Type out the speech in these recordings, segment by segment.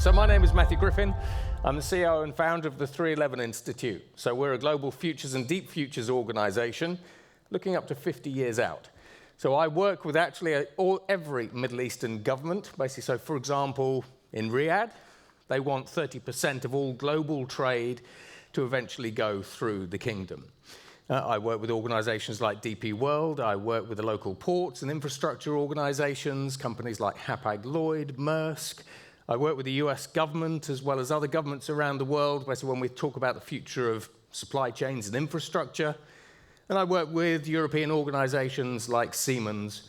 So my name is Matthew Griffin. I'm the CEO and founder of the 311 Institute. So we're a global futures and deep futures organization looking up to 50 years out. So I work with actually every Middle Eastern government, basically. So for example, in Riyadh, they want 30% of all global trade to eventually go through the kingdom. I work with organizations like DP World. I work with the local ports and infrastructure organizations, companies like Hapag-Lloyd, Maersk. I work with the US government as well as other governments around the world, basically when we talk about the future of supply chains and infrastructure. And I work with European organizations like Siemens,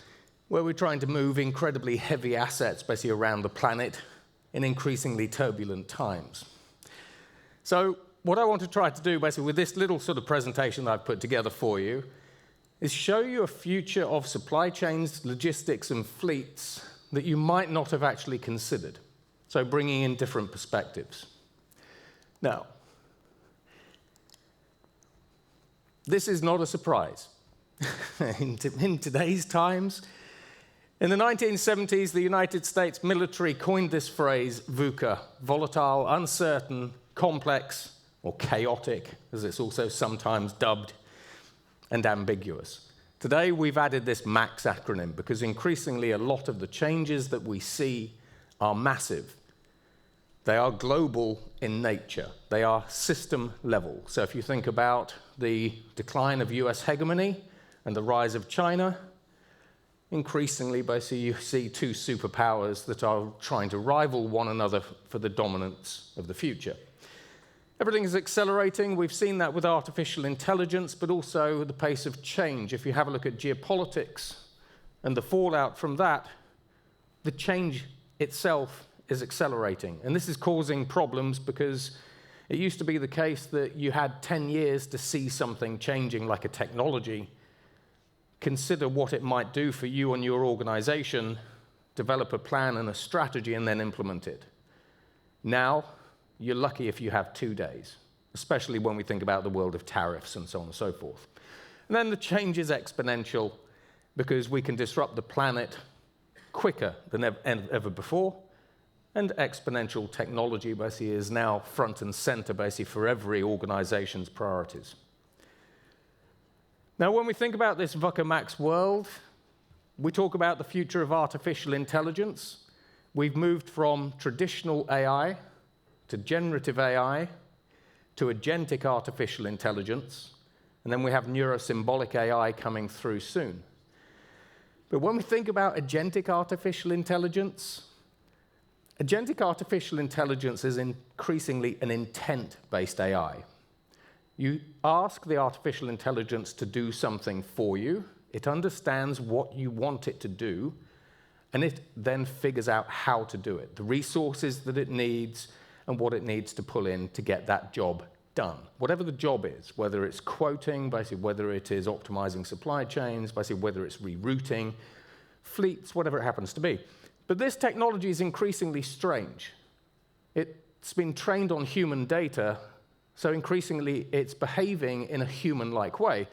where we're trying to move incredibly heavy assets basically around the planet in increasingly turbulent times. So what I want to try to do basically with this little sort of presentation that I've put together for you is show you a future of supply chains, logistics, and fleets that you might not have actually considered. So bringing in different perspectives. Now, this is not a surprise. in today's times, in the 1970s, the United States military coined this phrase, VUCA, volatile, uncertain, complex, or chaotic, as it's also sometimes dubbed, and ambiguous. Today, we've added this MAX acronym because increasingly a lot of the changes that we see are massive. They are global in nature. They are system level. So if you think about the decline of US hegemony and the rise of China, increasingly basically you see two superpowers that are trying to rival one another for the dominance of the future. Everything is accelerating. We've seen that with artificial intelligence, but also the pace of change. If you have a look at geopolitics and the fallout from that, the change itself is accelerating. And this is causing problems because it used to be the case that you had 10 years to see something changing like a technology, consider what it might do for you and your organization, develop a plan and a strategy, and then implement it. Now, you're lucky if you have 2 days, especially when we think about the world of tariffs and so on and so forth. And then the change is exponential because we can disrupt the planet quicker than ever before. And exponential technology basically is now front and center basically for every organization's priorities. Now, when we think about this VUCA Max world, we talk about the future of artificial intelligence. We've moved from traditional AI to generative AI to agentic artificial intelligence, and then we have neurosymbolic AI coming through soon. But when we think about agentic artificial intelligence is increasingly an intent-based AI. You ask the artificial intelligence to do something for you, it understands what you want it to do, and it then figures out how to do it, the resources that it needs, and what it needs to pull in to get that job done. Whatever the job is, whether it's quoting, basically whether it is optimizing supply chains, basically whether it's rerouting, fleets, whatever it happens to be. But this technology is increasingly strange. It's been trained on human data, so increasingly it's behaving in a human-like way.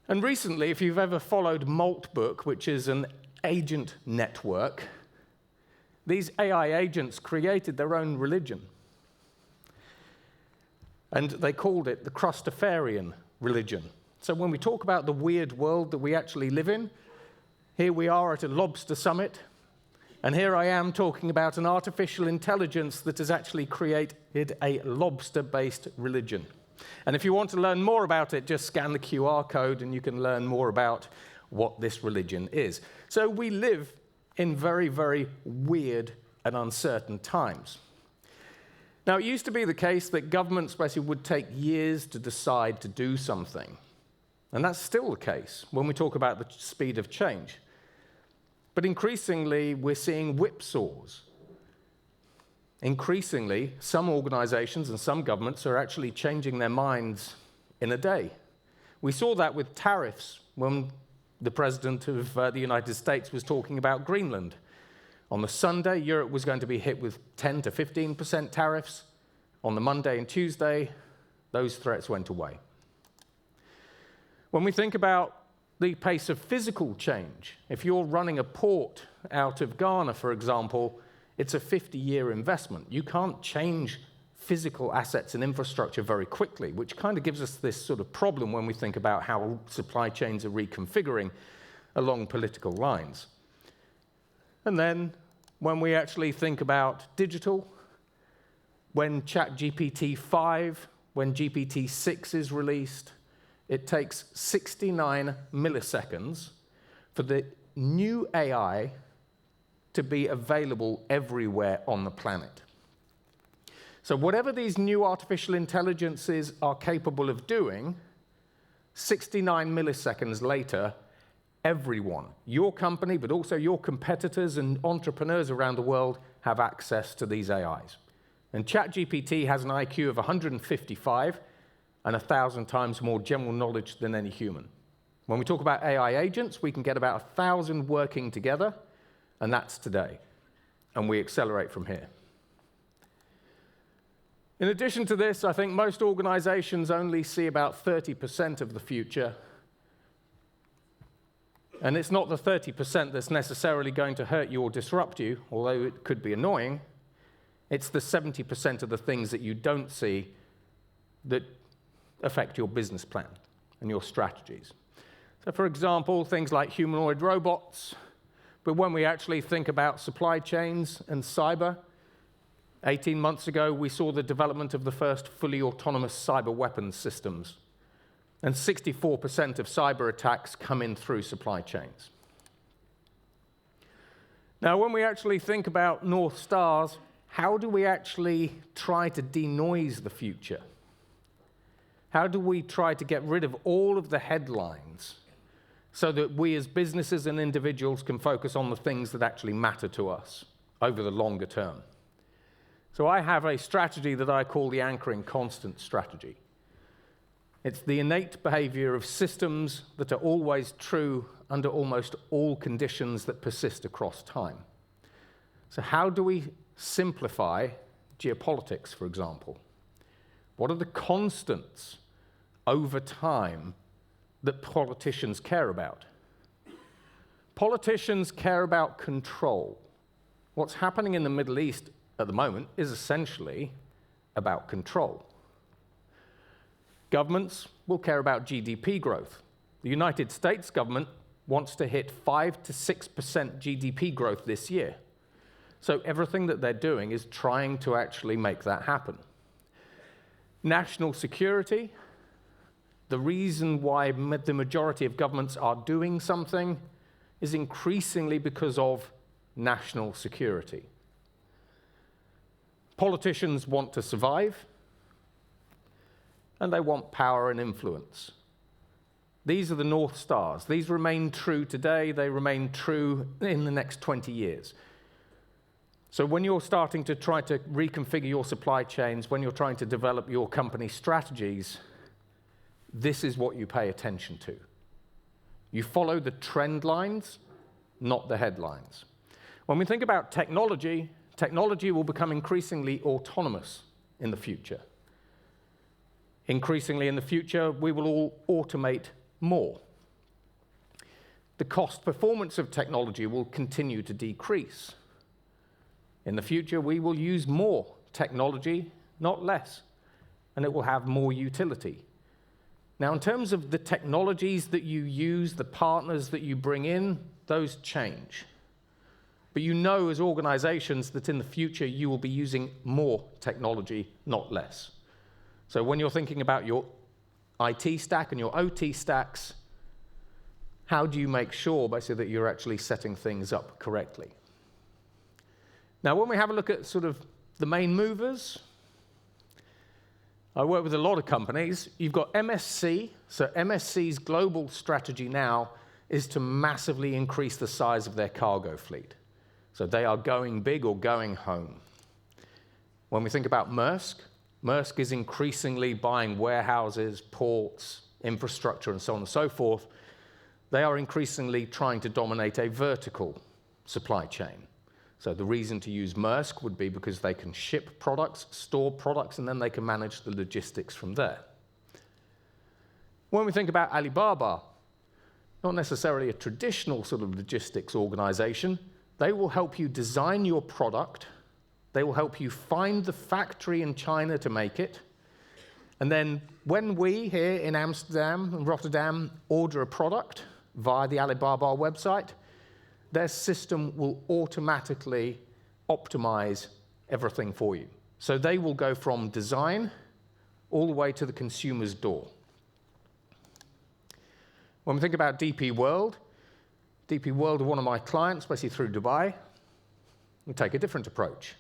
And recently, if you've ever followed Maltbook, which is an agent network, these AI agents created their own religion. And they called it the Crustafarian religion. So when we talk about the weird world that we actually live in, here we are at a Lobster summit, and here I am talking about an artificial intelligence that has actually created a lobster-based religion. And if you want to learn more about it, just scan the QR code and you can learn more about what this religion is. So we live in very, very weird and uncertain times. Now, it used to be the case that governments basically would take years to decide to do something. And that's still the case when we talk about the speed of change. But increasingly, we're seeing whipsaws. Increasingly, some organizations and some governments are actually changing their minds in a day. We saw that with tariffs when the President of the United States was talking about Greenland. On the Sunday, Europe was going to be hit with 10 to 15% tariffs. On the Monday and Tuesday, those threats went away. When we think about the pace of physical change, if you're running a port out of Ghana, for example, It's a 50-year investment. You can't change physical assets and infrastructure very quickly, which kind of gives us this sort of problem when we think about how supply chains are reconfiguring along political lines. And then when we actually think about digital, when ChatGPT-5, when GPT-6 is released, it takes 69 milliseconds for the new AI to be available everywhere on the planet. So whatever these new artificial intelligences are capable of doing, 69 milliseconds later, everyone, your company, but also your competitors and entrepreneurs around the world have access to these AIs. And ChatGPT has an IQ of 155 and 1,000 times more general knowledge than any human. When we talk about AI agents, we can get about 1,000 working together, and that's today. And we accelerate from here. In addition to this, I think most organizations only see about 30% of the future. And it's not the 30% that's necessarily going to hurt you or disrupt you, although it could be annoying. It's the 70% of the things that you don't see that affect your business plan and your strategies. So, for example, things like humanoid robots. But when we actually think about supply chains and cyber, 18 months ago, we saw the development of the first fully autonomous cyber weapons systems. And 64% of cyber attacks come in through supply chains. Now, when we actually think about North Stars, how do we actually try to denoise the future? How do we try to get rid of all of the headlines so that we as businesses and individuals can focus on the things that actually matter to us over the longer term? So I have a strategy that I call the anchoring constant strategy. It's the innate behavior of systems that are always true under almost all conditions that persist across time. So how do we simplify geopolitics, for example? What are the constants over time that politicians care about? Politicians care about control. What's happening in the Middle East at the moment is essentially about control. Governments will care about GDP growth. The United States government wants to hit 5 to 6% GDP growth this year. So everything that they're doing is trying to actually make that happen. National security, the reason why the majority of governments are doing something is increasingly because of national security. Politicians want to survive, and they want power and influence. These are the North Stars. These remain true today. They remain true in the next 20 years. So when you're starting to try to reconfigure your supply chains, when you're trying to develop your company strategies, this is what you pay attention to. You follow the trend lines, not the headlines. When we think about technology, technology will become increasingly autonomous in the future. Increasingly in the future, we will all automate more. The cost performance of technology will continue to decrease. In the future, we will use more technology, not less, and it will have more utility. Now, in terms of the technologies that you use, the partners that you bring in, those change. But you know as organizations that in the future you will be using more technology, not less. So when you're thinking about your IT stack and your OT stacks, how do you make sure basically that you're actually setting things up correctly? Now, when we have a look at sort of the main movers, I work with a lot of companies. You've got MSC. So MSC's global strategy now is to massively increase the size of their cargo fleet. So they are going big or going home. When we think about Maersk, Maersk is increasingly buying warehouses, ports, infrastructure, and so on and so forth. They are increasingly trying to dominate a vertical supply chain. So the reason to use Maersk would be because they can ship products, store products, and then they can manage the logistics from there. When we think about Alibaba, not necessarily a traditional sort of logistics organization, They will help you design your product. They will help you find the factory in China to make it. And then when we here in Amsterdam and Rotterdam order a product via the Alibaba website, their system will automatically optimize everything for you. So they will go from design all the way to the consumer's door. When we think about DP World are one of my clients, basically through Dubai. We take a different approach.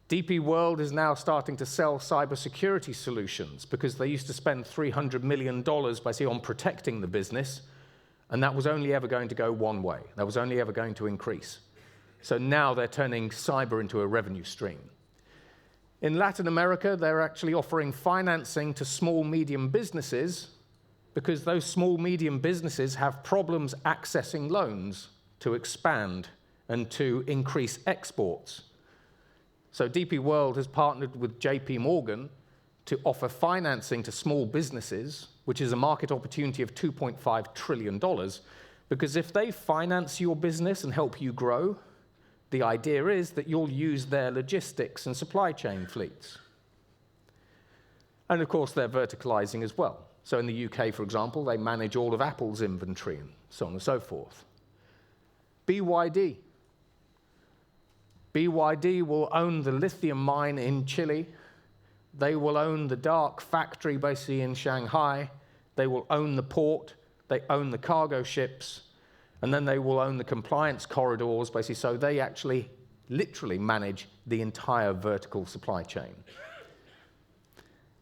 DP World is now starting to sell cybersecurity solutions because they used to spend $300 million basically on protecting the business, and that was only ever going to go one way. That was only ever going to increase. So now they're turning cyber into a revenue stream. In Latin America, they're actually offering financing to small, medium businesses because those small, medium businesses have problems accessing loans to expand and to increase exports. So DP World has partnered with JP Morgan to offer financing to small businesses, which is a market opportunity of $2.5 trillion, because if they finance your business and help you grow, the idea is that you'll use their logistics and supply chain fleets. And of course, they're verticalizing as well. So in the UK, for example, they manage all of Apple's inventory and so on and so forth. BYD. BYD will own the lithium mine in Chile. They will own the dark factory basically in Shanghai. They will own the port. They own the cargo ships. And then they will own the compliance corridors, basically, so they actually literally manage the entire vertical supply chain.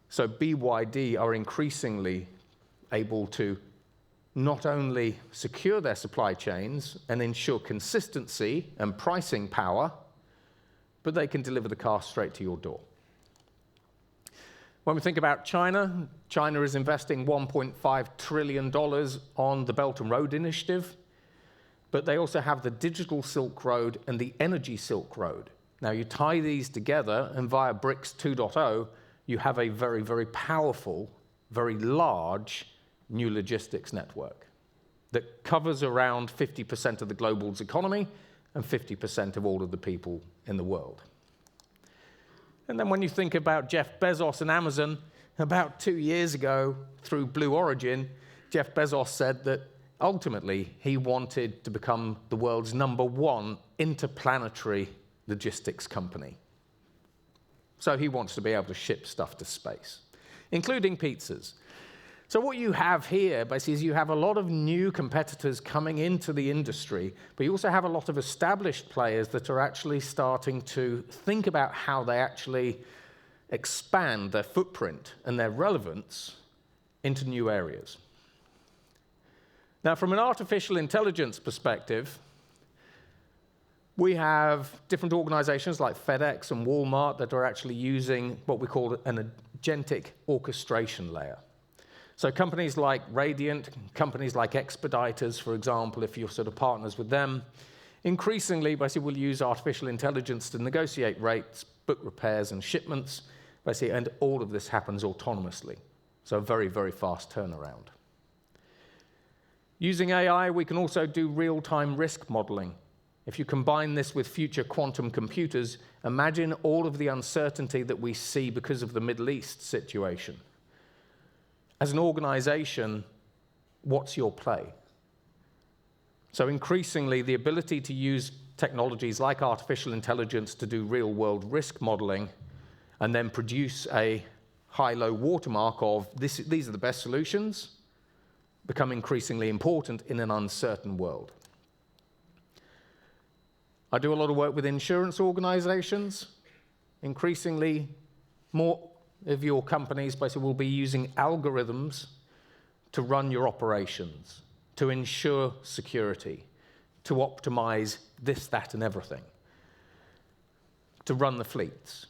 So BYD are increasingly able to not only secure their supply chains and ensure consistency and pricing power, but they can deliver the car straight to your door. When we think about China, China is investing $1.5 trillion on the Belt and Road Initiative, but they also have the digital Silk Road and the energy Silk Road. Now, you tie these together, and via BRICS 2.0, you have a very, very powerful, very large new logistics network that covers around 50% of the global's economy and 50% of all of the people in the world. And then when you think about Jeff Bezos and Amazon, about 2 years ago, through Blue Origin, Jeff Bezos said that ultimately he wanted to become the world's #1 interplanetary logistics company. So he wants to be able to ship stuff to space, including pizzas. So what you have here, basically, is you have a lot of new competitors coming into the industry, but you also have a lot of established players that are actually starting to think about how they actually expand their footprint and their relevance into new areas. Now, from an artificial intelligence perspective, we have different organizations like FedEx and Walmart that are actually using what we call an agentic orchestration layer. So companies like Radiant, companies like Expeditors, for example, if you're sort of partners with them, increasingly basically will use artificial intelligence to negotiate rates, book repairs and shipments, basically, and all of this happens autonomously. So a very, very fast turnaround. Using AI, we can also do real-time risk modeling. If you combine this with future quantum computers, imagine all of the uncertainty that we see because of the Middle East situation. As an organization, what's your play? So increasingly, the ability to use technologies like artificial intelligence to do real-world risk modeling and then produce a high-low watermark of these are the best solutions become increasingly important in an uncertain world. I do a lot of work with insurance organizations. Increasingly, more of your companies basically will be using algorithms to run your operations, to ensure security, to optimize this, that, and everything, to run the fleets.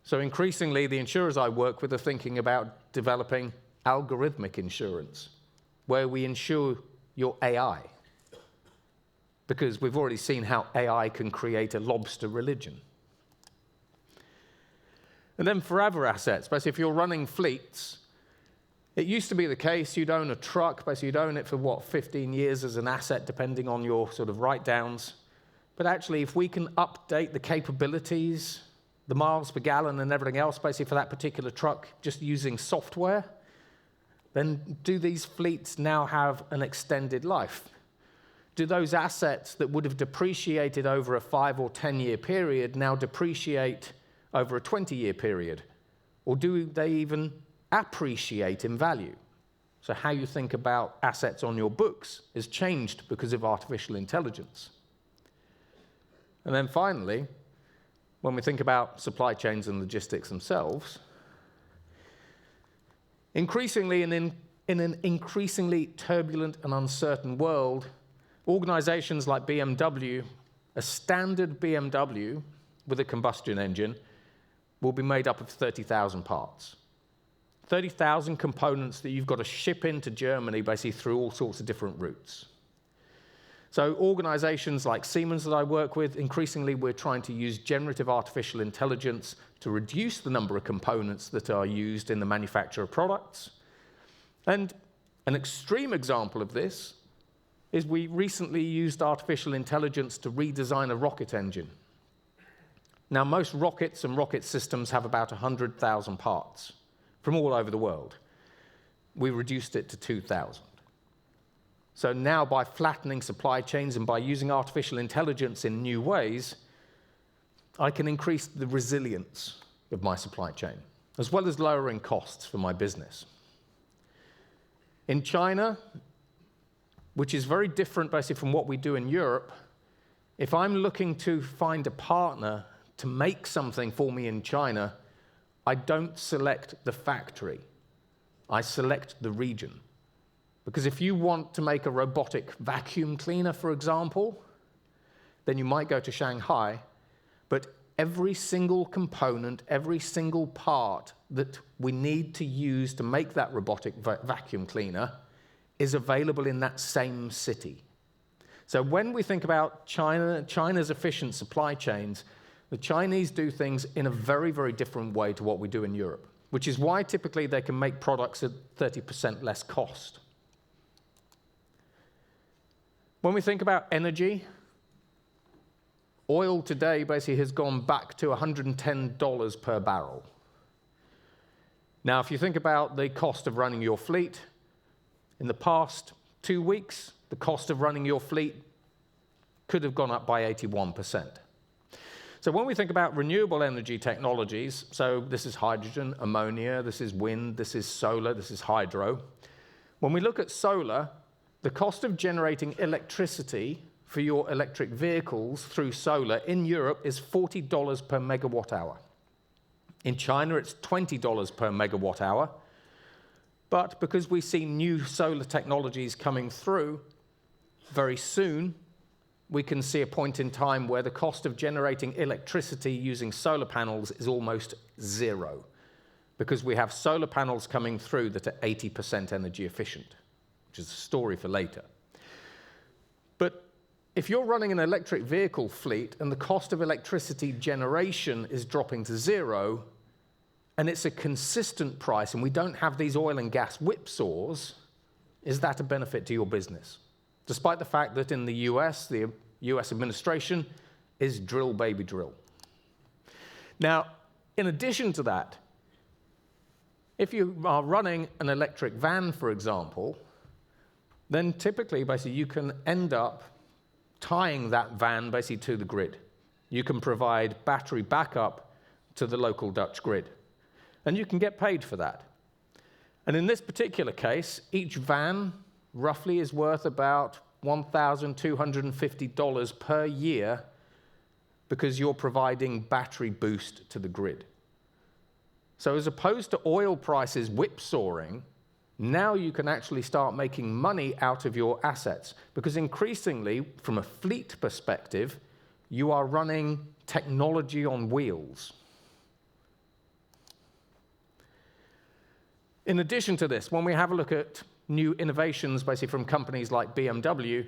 So increasingly, the insurers I work with are thinking about developing algorithmic insurance, where we insure your AI, because we've already seen how AI can create a lobster religion. And then forever assets, basically if you're running fleets, it used to be the case you'd own a truck, basically you'd own it for 15 years as an asset, depending on your sort of write-downs. But actually, if we can update the capabilities, the miles per gallon and everything else, basically for that particular truck, just using software, then do these fleets now have an extended life? Do those assets that would have depreciated over a 5 or 10-year period now depreciate over a 20-year period? Or do they even appreciate in value? So how you think about assets on your books has changed because of artificial intelligence. And then finally, when we think about supply chains and logistics themselves, increasingly in an increasingly turbulent and uncertain world, organizations like BMW, a standard BMW with a combustion engine, will be made up of 30,000 parts. 30,000 components that you've got to ship into Germany basically through all sorts of different routes. So organizations like Siemens that I work with, increasingly we're trying to use generative artificial intelligence to reduce the number of components that are used in the manufacture of products. And an extreme example of this is we recently used artificial intelligence to redesign a rocket engine. Now, most rockets and rocket systems have about 100,000 parts from all over the world. We reduced it to 2,000. So now, by flattening supply chains and by using artificial intelligence in new ways, I can increase the resilience of my supply chain, as well as lowering costs for my business. In China, which is very different basically from what we do in Europe, if I'm looking to find a partner to make something for me in China, I don't select the factory. I select the region. Because if you want to make a robotic vacuum cleaner, for example, then you might go to Shanghai, but every single component, every single part that we need to use to make that robotic vacuum cleaner is available in that same city. So when we think about China's efficient supply chains, the Chinese do things in a very, very different way to what we do in Europe, which is why typically they can make products at 30% less cost. When we think about energy, oil today basically has gone back to $110 per barrel. Now, if you think about the cost of running your fleet, in the past 2 weeks, the cost of running your fleet could have gone up by 81%. So when we think about renewable energy technologies, so this is hydrogen, ammonia, this is wind, this is solar, this is hydro. When we look at solar, the cost of generating electricity for your electric vehicles through solar in Europe is $40 per megawatt hour. In China, it's $20 per megawatt hour. But because we see new solar technologies coming through, very soon we can see a point in time where the cost of generating electricity using solar panels is almost zero, because we have solar panels coming through that are 80% energy efficient, which is a story for later. But if you're running an electric vehicle fleet and the cost of electricity generation is dropping to zero, and it's a consistent price, and we don't have these oil and gas whipsaws, is that a benefit to your business? Despite the fact that in the US administration is drill, baby, drill. Now, in addition to that, if you are running an electric van, for example, then typically, basically, you can end up tying that van basically to the grid. You can provide battery backup to the local Dutch grid, and you can get paid for that. And in this particular case, each van roughly is worth about $1,250 per year because you're providing battery boost to the grid. So as opposed to oil prices whipsawing, now you can actually start making money out of your assets, because increasingly, from a fleet perspective, you are running technology on wheels. In addition to this, when we have a look at new innovations, basically from companies like BMW,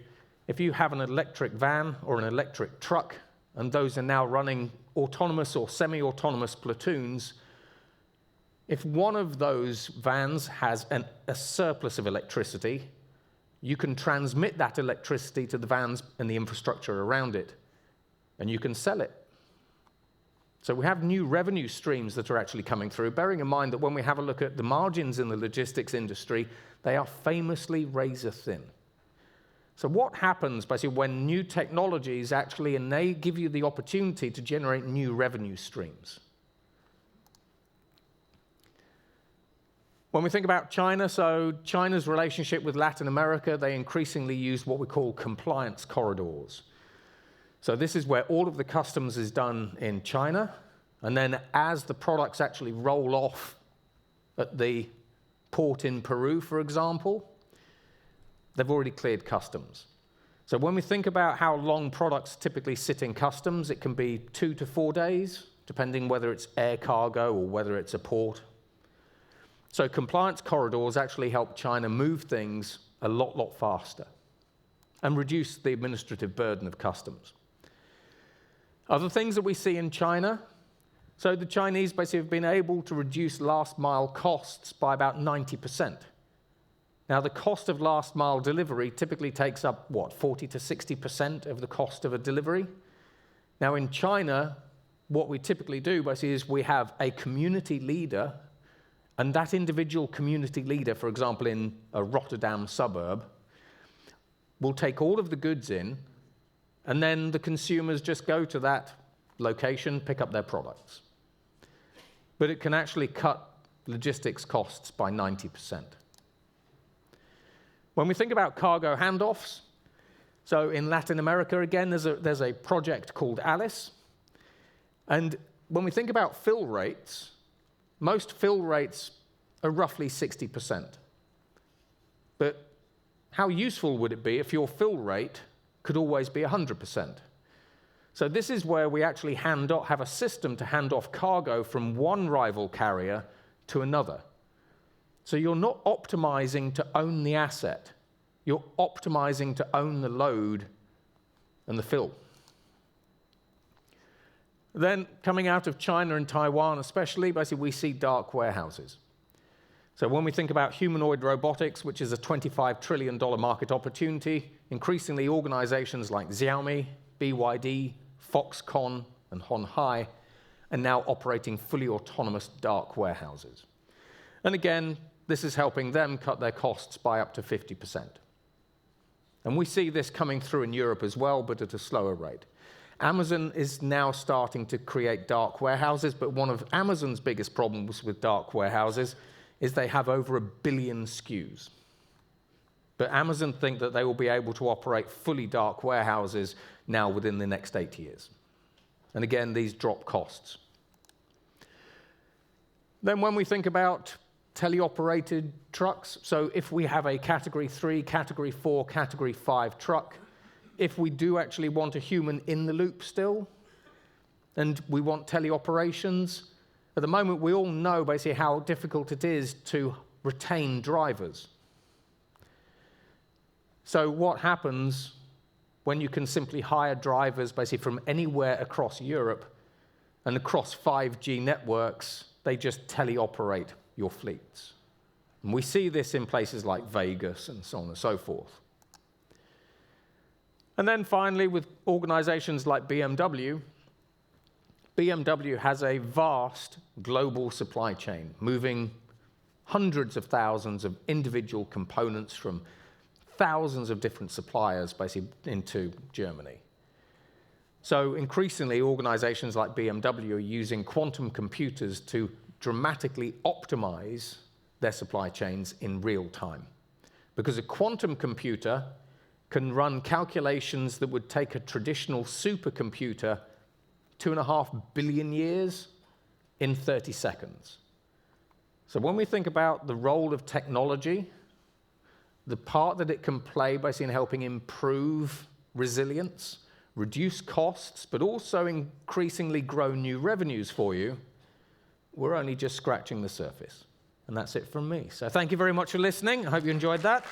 if you have an electric van or an electric truck, and those are now running autonomous or semi-autonomous platoons, if one of those vans has a surplus of electricity, you can transmit that electricity to the vans and the infrastructure around it. and you can sell it. So we have new revenue streams that are actually coming through, bearing in mind that when we have a look at the margins in the logistics industry, they are famously razor thin. So what happens basically when new technologies actually give you the opportunity to generate new revenue streams? When we think about China, so China's relationship with Latin America, they increasingly use what we call compliance corridors. So this is where all of the customs is done in China, and then as the products actually roll off at the port in Peru, for example, they've already cleared customs. So when we think about how long products typically sit in customs, it can be 2 to 4 days, depending whether it's air cargo or whether it's a port. So compliance corridors actually help China move things a lot faster and reduce the administrative burden of customs. Other things that we see in China, so the Chinese basically have been able to reduce last mile costs by about 90%. Now, the cost of last mile delivery typically takes up, 40 to 60% of the cost of a delivery? Now, in China, what we typically do basically is we have a community leader, and that individual community leader, for example, in a Rotterdam suburb, will take all of the goods in, and then the consumers just go to that location, pick up their products. But it can actually cut logistics costs by 90%. When we think about cargo handoffs, so in Latin America, again, there's a project called Alice. And when we think about fill rates, most fill rates are roughly 60%. But how useful would it be if your fill rate could always be 100%? So this is where we actually have a system to hand off cargo from one rival carrier to another. So you're not optimizing to own the asset. You're optimizing to own the load and the fill. Then coming out of China and Taiwan especially, basically we see dark warehouses. So when we think about humanoid robotics, which is a $25 trillion market opportunity, increasingly organizations like Xiaomi, BYD, Foxconn, and Honhai are now operating fully autonomous dark warehouses. And again, this is helping them cut their costs by up to 50%. And we see this coming through in Europe as well, but at a slower rate. Amazon is now starting to create dark warehouses, but one of Amazon's biggest problems with dark warehouses is they have over 1 billion SKUs. But Amazon think that they will be able to operate fully dark warehouses now within the next 8 years. And again, these drop costs. Then when we think about teleoperated trucks, so if we have a Category 3, Category 4, Category 5 truck, if we do actually want a human in the loop still, and we want teleoperations, at the moment we all know basically how difficult it is to retain drivers. So what happens when you can simply hire drivers basically from anywhere across Europe and across 5G networks, they just teleoperate your fleets. And we see this in places like Vegas and so on and so forth. And then finally, with organizations like BMW, BMW has a vast global supply chain, moving hundreds of thousands of individual components from thousands of different suppliers basically into Germany. So increasingly, organizations like BMW are using quantum computers to dramatically optimize their supply chains in real time. Because a quantum computer can run calculations that would take a traditional supercomputer 2.5 billion years in 30 seconds. So when we think about the role of technology, the part that it can play basically in helping improve resilience, reduce costs, but also increasingly grow new revenues for you, we're only just scratching the surface. And that's it from me. So thank you very much for listening. I hope you enjoyed that.